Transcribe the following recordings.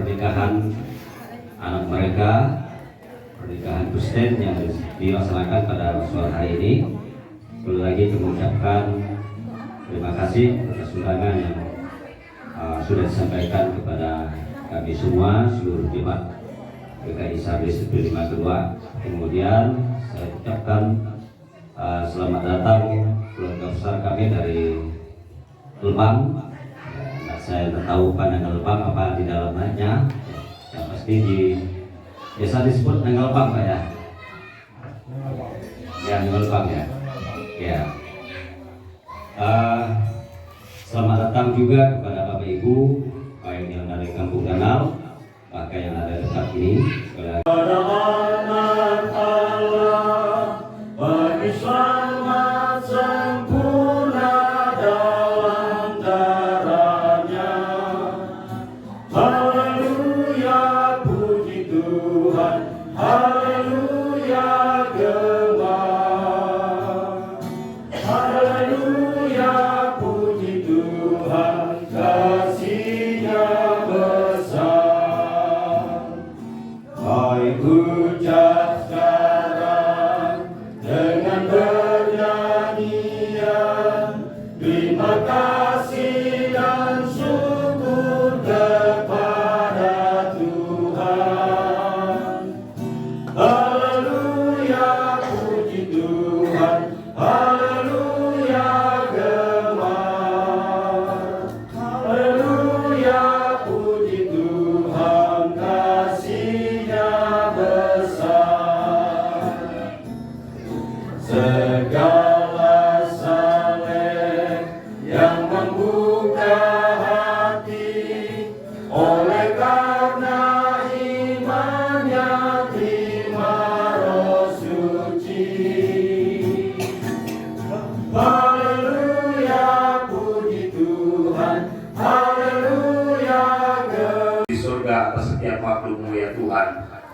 pernikahan anak mereka, pernikahan Kristen yang dilaksanakan pada sore hari ini. Sekali lagi mengucapkan terima kasih atas undangan yang sudah disampaikan kepada kami semua, seluruh jemaat GKI Sablis 152. Kemudian saya ucapkan selamat datang keluarga besar kami dari Lebang. Saya tidak tahu pandangan Lebang apa di dalamnya. Yang pasti di biasa disebut Nengelbang Pak ya. Ya, Nengelbang ya. Ya. Selamat datang juga kepada Bapak Ibu, baik yang dari Kampung Danau, bahkan yang ada dekat ini. Atas setiap makhlukmu ya Tuhan,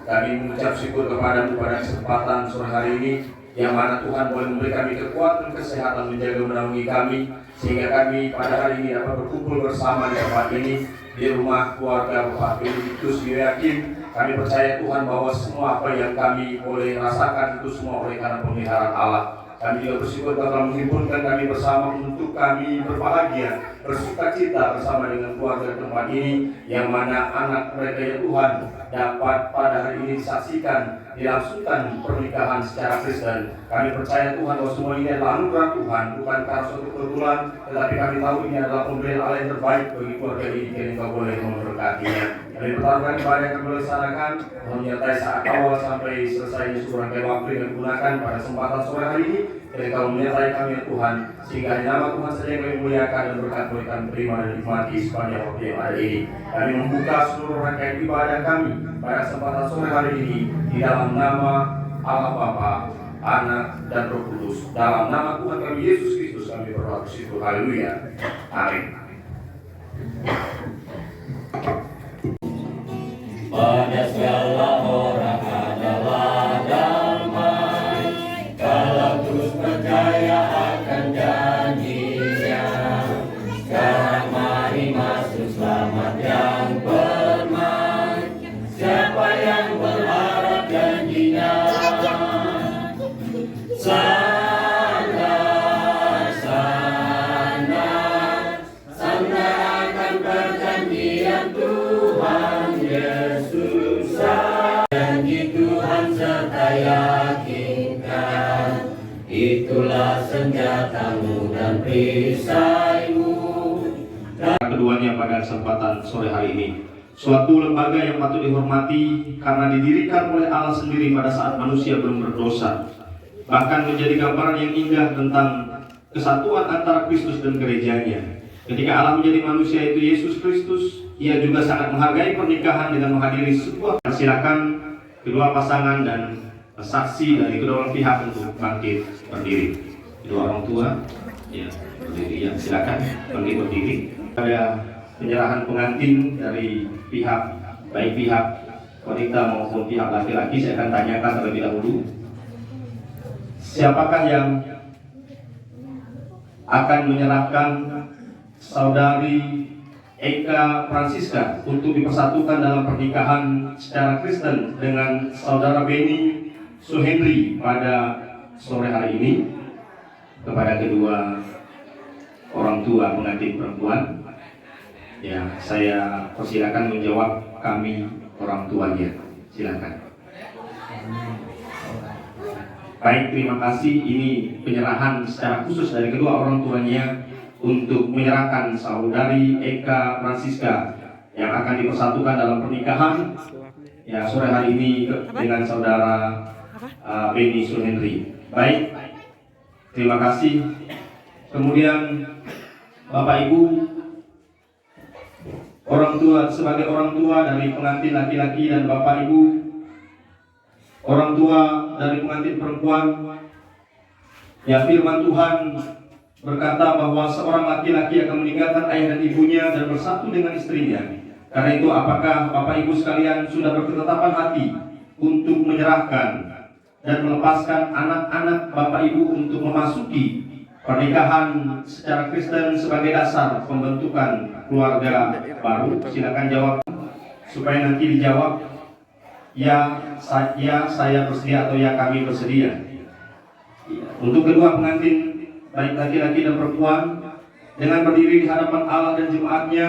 kami mengucap syukur kepadamu pada kesempatan sore hari ini, yang mana Tuhan boleh memberi kami kekuatan, kesehatan, menjaga menaungi kami, sehingga kami pada hari ini dapat berkumpul bersama di tempat ini, di rumah keluarga Bapak Benediktus Yoyakim. Kami percaya Tuhan bahwa semua apa yang kami boleh rasakan itu semua oleh karena pemeliharaan Allah. Kami juga bersyukur telah menghimpunkan kami bersama untuk kami berbahagia, bersuka cita bersama dengan keluarga tempat ini, yang mana anak mereka ya Tuhan dapat pada hari ini disaksikan, dilangsungkan pernikahan secara Kristen. Kami percaya Tuhan bahwa semua ini adalah anugerah Tuhan, bukan karena suatu kebetulan, tetapi kami tahu ini adalah pemberian Allah yang terbaik bagi keluarga ini, dan Engkau boleh memberkatinya. Kami pertaruhkan ibadah yang kami laksanakan, menyertai saat awal sampai selesainya seluruh rangkaian waktu yang digunakan pada kesempatan sore hari ini. Dan Engkau menyertai kami ya Tuhan, sehingga nama Tuhan saja yang kami muliakan dan berkat boleh kami terima dan nikmati sepanjang waktu yang ada ini. Kami membuka seluruh rangkaian ibadah kami pada kesempatan sore hari ini di dalam nama Allah Bapa, Anak dan Roh Kudus. Dalam nama Tuhan kami Yesus Kristus kami berdoa bersyukur. Haleluya. Amin. Pada segala orang adalah damai, kalau terus percaya akan janjinya. Sekarang mari masuk selamat yang permai, siapa yang berharap janjinya. Sandar akan perjanjian Tuhan Yesus. Janji Tuhan serta yakinkan, itulah senjatamu dan perisaimu. Keduanya pada kesempatan sore hari ini, suatu lembaga yang patut dihormati karena didirikan oleh Allah sendiri pada saat manusia belum berdosa, bahkan menjadi gambaran yang indah tentang kesatuan antara Kristus dan gerejanya. Ketika Allah menjadi manusia itu Yesus Kristus, ia juga sangat menghargai pernikahan dengan menghadiri sebuah. Silakan kedua pasangan dan saksi dari kedua pihak untuk bangkit berdiri. Kedua orang tua, ya berdiri. Ya silakan bangkit berdiri. Ada penyerahan pengantin dari pihak, baik pihak wanita maupun pihak laki-laki. Saya akan tanyakan terlebih dahulu, siapakah yang akan menyerahkan saudari Eka Francisca untuk dipersatukan dalam pernikahan secara Kristen dengan saudara Benny Suhendri pada sore hari ini. Kepada kedua orang tua pengantin perempuan, ya, saya persilakan menjawab kami orang tuanya. Silakan. Baik, terima kasih. Ini penyerahan secara khusus dari kedua orang tuanya untuk menyerahkan saudari Eka Francisca yang akan dipersatukan dalam pernikahan ya sore hari ini dengan saudara Benny Suhendri. Baik, terima kasih. Kemudian Bapak Ibu, orang tua, sebagai orang tua dari pengantin laki-laki dan Bapak Ibu orang tua dari pengantin perempuan, ya, firman Tuhan berkata bahwa seorang laki-laki akan meninggalkan ayah dan ibunya dan bersatu dengan istrinya. Karena itu, apakah Bapak Ibu sekalian sudah berketetapan hati untuk menyerahkan dan melepaskan anak-anak Bapak Ibu untuk memasuki pernikahan secara Kristen sebagai dasar pembentukan keluarga baru? Silakan jawab supaya nanti dijawab ya saya bersedia atau ya kami bersedia. Untuk kedua pengantin baik laki-laki dan perempuan, dengan berdiri di hadapan Allah dan jemaatnya,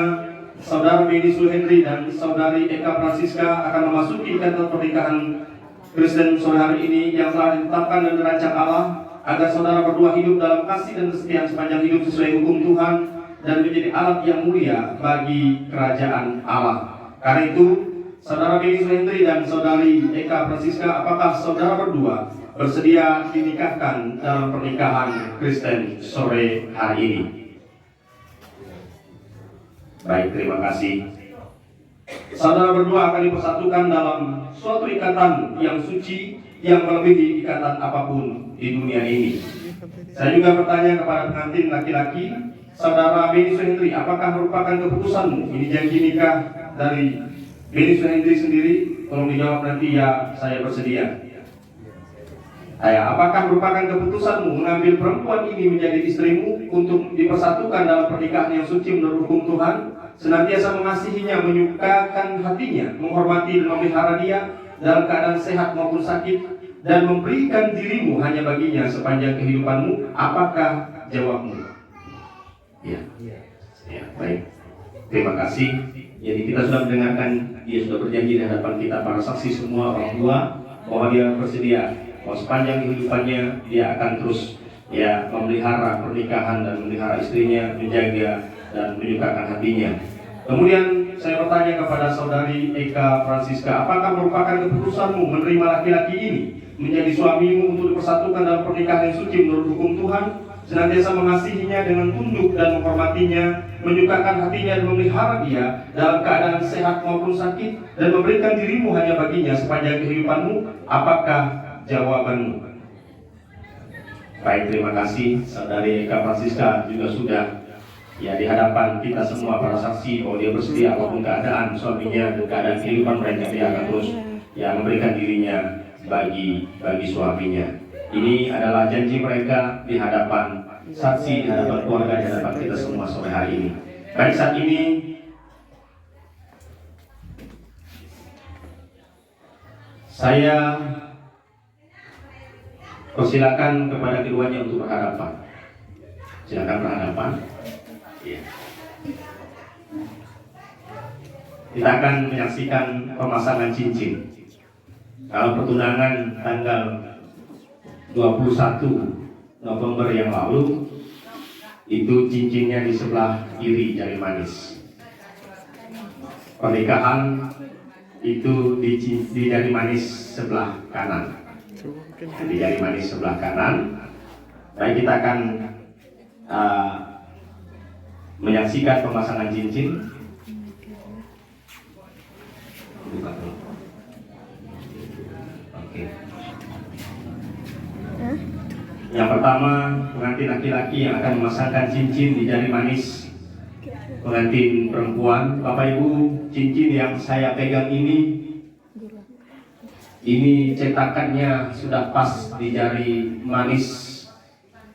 saudara Benny Suhendri dan saudari Eka Francisca akan memasuki ikatan pernikahan Kristen sore hari ini yang telah ditetapkan dan dirancang Allah agar saudara berdua hidup dalam kasih dan kesetiaan sepanjang hidup sesuai hukum Tuhan dan menjadi alat yang mulia bagi kerajaan Allah. Karena itu, saudara Benny Suhendri dan saudari Eka Francisca, apakah saudara berdua bersedia dinikahkan dalam pernikahan Kristen sore hari ini? Baik, terima kasih. Saudara berdua akan dipersatukan dalam suatu ikatan yang suci yang melebihi ikatan apapun di dunia ini. Saya juga bertanya kepada pengantin laki-laki, saudara Benny Suhendri, apakah merupakan keputusanmu? Ini janji nikah dari Benny Suhendri sendiri. Tolong dijawab nanti ya, saya bersedia. Apakah merupakan keputusanmu mengambil perempuan ini menjadi istrimu untuk dipersatukan dalam pernikahan yang suci menurut hukum Tuhan, senantiasa mengasihinya, menyukakan hatinya, menghormati dan memelihara dia dalam keadaan sehat maupun sakit, dan memberikan dirimu hanya baginya sepanjang kehidupanmu? Apakah jawabmu? Ya, baik. Terima kasih. Jadi kita sudah mendengarkan, dia sudah berjanji di hadapan kita para saksi semua orang tua bahwa dia bersedia bahwa sepanjang kehidupannya dia akan terus ya memelihara pernikahan dan memelihara istrinya, menjaga dan menyukakan hatinya. Kemudian saya bertanya kepada saudari Eka Francisca, apakah merupakan keputusanmu menerima laki-laki ini menjadi suamimu untuk dipersatukan dalam pernikahan yang suci menurut hukum Tuhan, senantiasa mengasihinya dengan tunduk dan menghormatinya, menyukakan hatinya dan memelihara dia dalam keadaan sehat maupun sakit, dan memberikan dirimu hanya baginya sepanjang kehidupanmu? Apakah jawabanmu? Baik, terima kasih. Saudari Eka Francisca juga sudah ya di hadapan kita semua para saksi bahwa dia bersedia apapun keadaan suaminya dan keadaan kehidupan mereka, dia akan terus ya memberikan dirinya bagi suaminya. Ini adalah janji mereka di hadapan saksi, di hadapan keluarga, di hadapan kita semua sore hari ini. Baik, saat ini saya persilakan kepada keduanya untuk berhadapan. Silakan berhadapan. Ya. Kita akan menyaksikan pemasangan cincin. Kalau pertunangan tanggal 21 November yang lalu, itu cincinnya di sebelah kiri jari manis. Pernikahan itu di jari manis sebelah kanan. Di jari manis sebelah kanan. Baik, kita akan menyaksikan pemasangan cincin. Oke. Yang pertama, pengantin laki-laki yang akan memasangkan cincin di jari manis pengantin perempuan. Bapak Ibu, cincin yang saya pegang ini cetakannya sudah pas di jari manis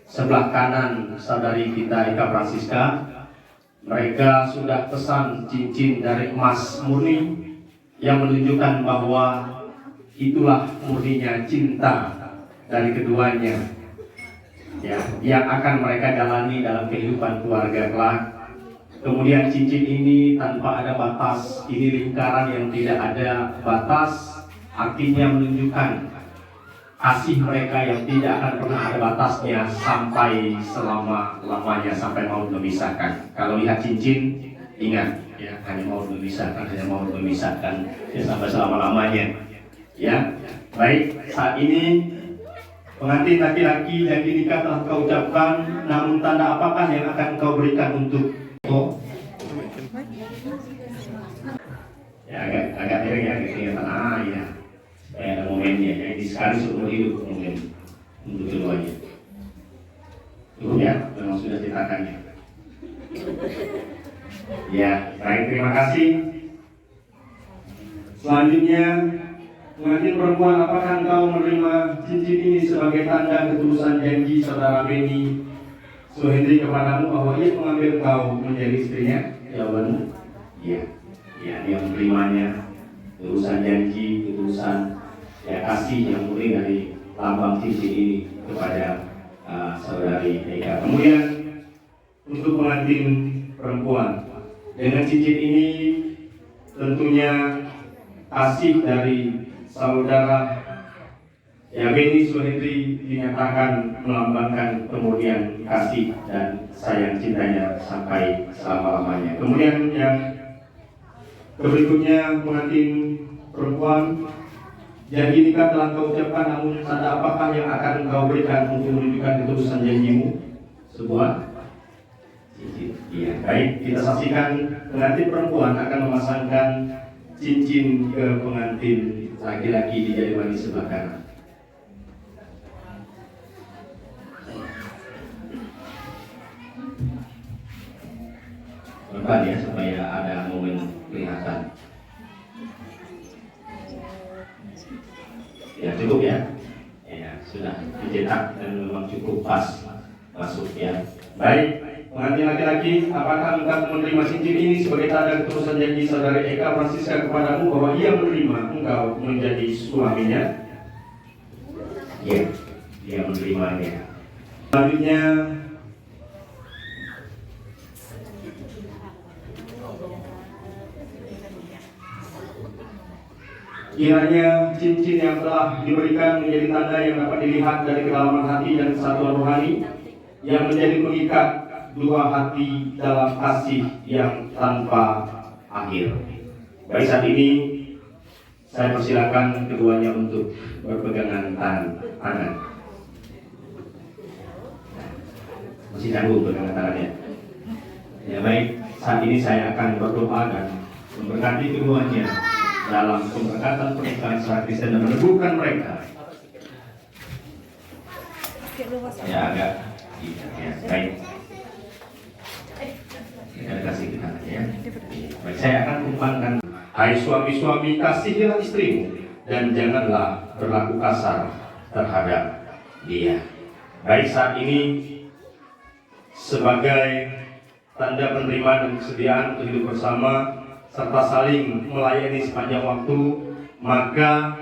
sebelah kanan saudari kita Eka Francisca. Mereka sudah pesan cincin dari emas murni yang menunjukkan bahwa itulah murninya cinta dari keduanya, ya, yang akan mereka jalani dalam kehidupan keluarga kelak. Kemudian cincin ini tanpa ada batas, ini lingkaran yang tidak ada batas, artinya menunjukkan kasih mereka yang tidak akan pernah ada batasnya sampai selama-lamanya, sampai maut memisahkan. Kalau lihat cincin, ingat, ya, hanya maut memisahkan, ya, sampai selama-lamanya. Ya, baik, saat ini pengantin laki-laki janji nikah telah kau ucapkan, namun tanda apakah yang akan kau berikan untuk ya, agak miring ya, kelihatan ya, supaya ada momennya, ya, ini sekali seumur hidup mungkin untuk keduanya. Cukup ya, memang sudah ceritakannya. Ya, baik, terima kasih. Selanjutnya, pengantin perempuan, apakah engkau menerima cincin ini sebagai tanda ketulusan janji saudara Beni Suhendri kepadamu bahwa ia mengambil engkau menjadi istrinya? Jawabanmu, iya. Ya, dia menerimanya, ketulusan janji, ketulusan, ya, kasih yang murni dari lambang cincin ini kepada saudari Eka. Kemudian untuk pengantin perempuan, dengan cincin ini tentunya kasih dari saudara, ya, Beni Suhendri dinyatakan melambangkan kemudian kasih dan sayang cintanya sampai selama-lamanya. Kemudian yang berikutnya, pengantin perempuan, janji nikah telah kau ucapkan, namun tanda apakah yang akan kau berikan untuk menunjukkan ketulusan janjimu? Sebuah cincin. Iya, baik, kita saksikan pengantin perempuan akan memasangkan cincin ke pengantin laki-laki di jari manis sebelah kanan. Lepas ya, supaya ada momen kelihatan. Ya, cukup ya. Ya, sudah dicetak dan memang cukup pas masuk ya. Baik, pengantin laki-laki, apakah engkau menerima cincin ini sebagai tanda ketulusan janji saudari Eka Francisca kepadamu bahwa ia menerima engkau menjadi suaminya? Ya, dia menerimanya. Selanjutnya, kiranya cincin yang telah diberikan menjadi tanda yang dapat dilihat dari kedalaman hati dan kesatuan rohani yang menjadi pengikat dua hati dalam kasih yang tanpa akhir. Baik, saat ini saya persilakan keduanya untuk berpegangan tangan. Masih canggung pegangan tangannya. Ya, baik, saat ini saya akan berdoa dan memberkati keduanya dalam pemberkatan pernikahan secara Kristen dan meneguhkan mereka. Ya, agak ya, baik. Kita kasih kita ya. Baik, saya akan kumpulkan. Hai suami-suami, kasihilah istrimu dan janganlah berlaku kasar terhadap dia. Baik, saat ini sebagai tanda penerimaan dan kesediaan untuk hidup bersama serta saling melayani sepanjang waktu, maka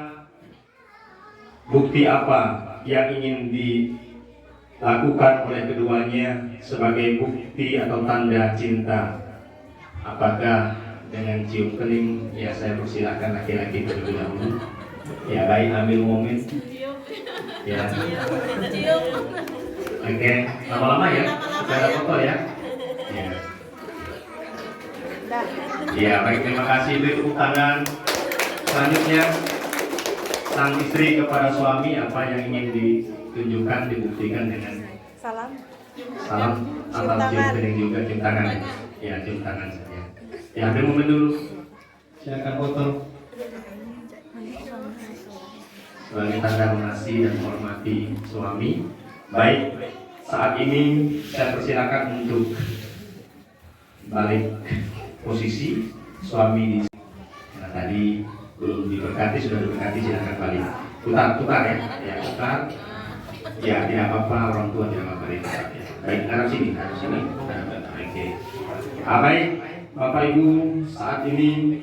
bukti apa yang ingin dilakukan oleh keduanya sebagai bukti atau tanda cinta? Apakah dengan cium kening? Ya, saya persilahkan laki-laki terlebih dahulu. Ya, baik, ambil momen. Ya. Oke, lama-lama ya, secara foto ya. Ya. Ya, baik, terima kasih. Beri tepuk tangan. Selanjutnya, sang istri kepada suami, apa yang ingin ditunjukkan, dibuktikan dengan salam atau cium kening juga, cium tangan. Ya, cium tangan saja. Ya, ambil momen dulu. Silakan foto. Sebagai tanda mengasihi dan menghormati suami. Baik, saat ini saya persilakan untuk balik posisi suami di nah, tadi belum diberkati, sudah diberkati, silakan balik. Putar ya, ya putar. Ya, tidak apa-apa, orang tua tidak apa-apa. Ya. Baik, arah sini, arah sini. Oke. Baik, Bapak Ibu, saat ini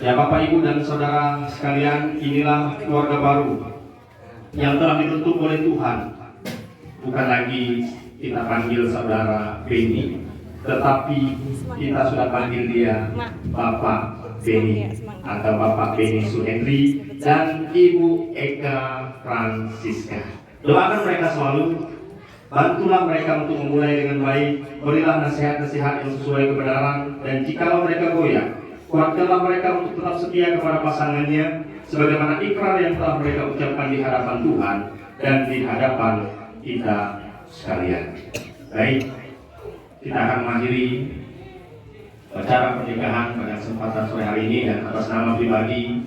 ya Bapak Ibu dan saudara sekalian, inilah keluarga baru yang telah dibentuk oleh Tuhan. Bukan lagi kita panggil saudara Beni, tetapi kita sudah panggil dia Bapak Beni atau Bapak Beni Suhendri dan Ibu Eka Francisca. Doakan mereka selalu, bantulah mereka untuk memulai dengan baik, berilah nasihat-nasihat yang sesuai kebenaran, dan jikalau mereka goyah, kuatkanlah mereka untuk tetap setia kepada pasangannya, sebagaimana ikrar yang telah mereka ucapkan di hadapan Tuhan dan di hadapan kita sekalian. Baik, kita akan mengakhiri acara pernikahan pada kesempatan sore hari ini, dan atas nama pribadi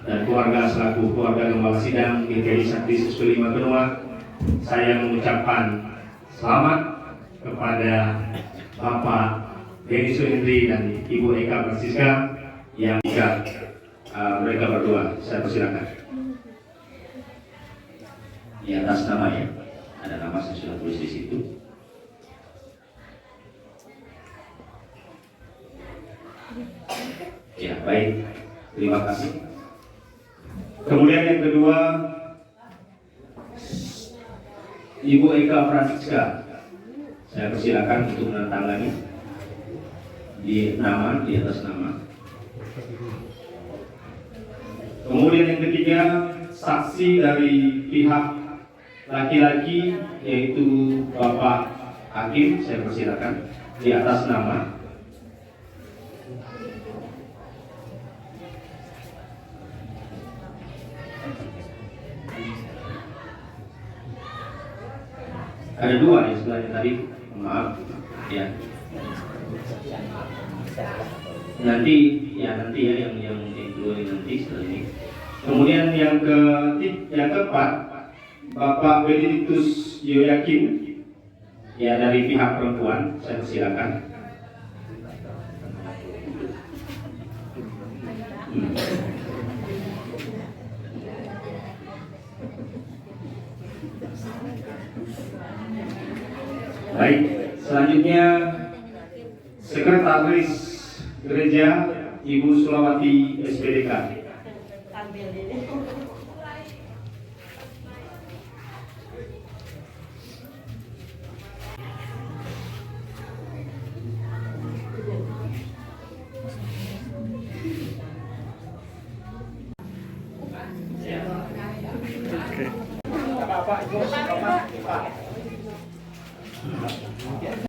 dan keluarga selaku keluarga Gembala Sidang GKI Sakti Siswa 5 Benua, saya mengucapkan selamat kepada Bapak Beni Suhendri dan Ibu Eka Francisca yang mereka berdua. Saya persilakan. Di atas nama ya, ada nama saya sudah tulis di situ. Ya baik, terima kasih. Kemudian yang kedua, Ibu Eka Francisca, saya persilakan untuk menandatangani di atas nama. Kemudian yang ketiga, saksi dari pihak laki-laki yaitu Bapak Hakim, saya persilakan di atas nama. Ada dua ya sebelahnya tadi, maaf ya. Nanti ya yang kedua nanti setelah ini. Kemudian yang keempat, Bapak Benediktus Yoyakim ya dari pihak perempuan, saya persilakan. Baik, selanjutnya Sekretaris Gereja Ibu Sulawati SPDK. Bapak Ibu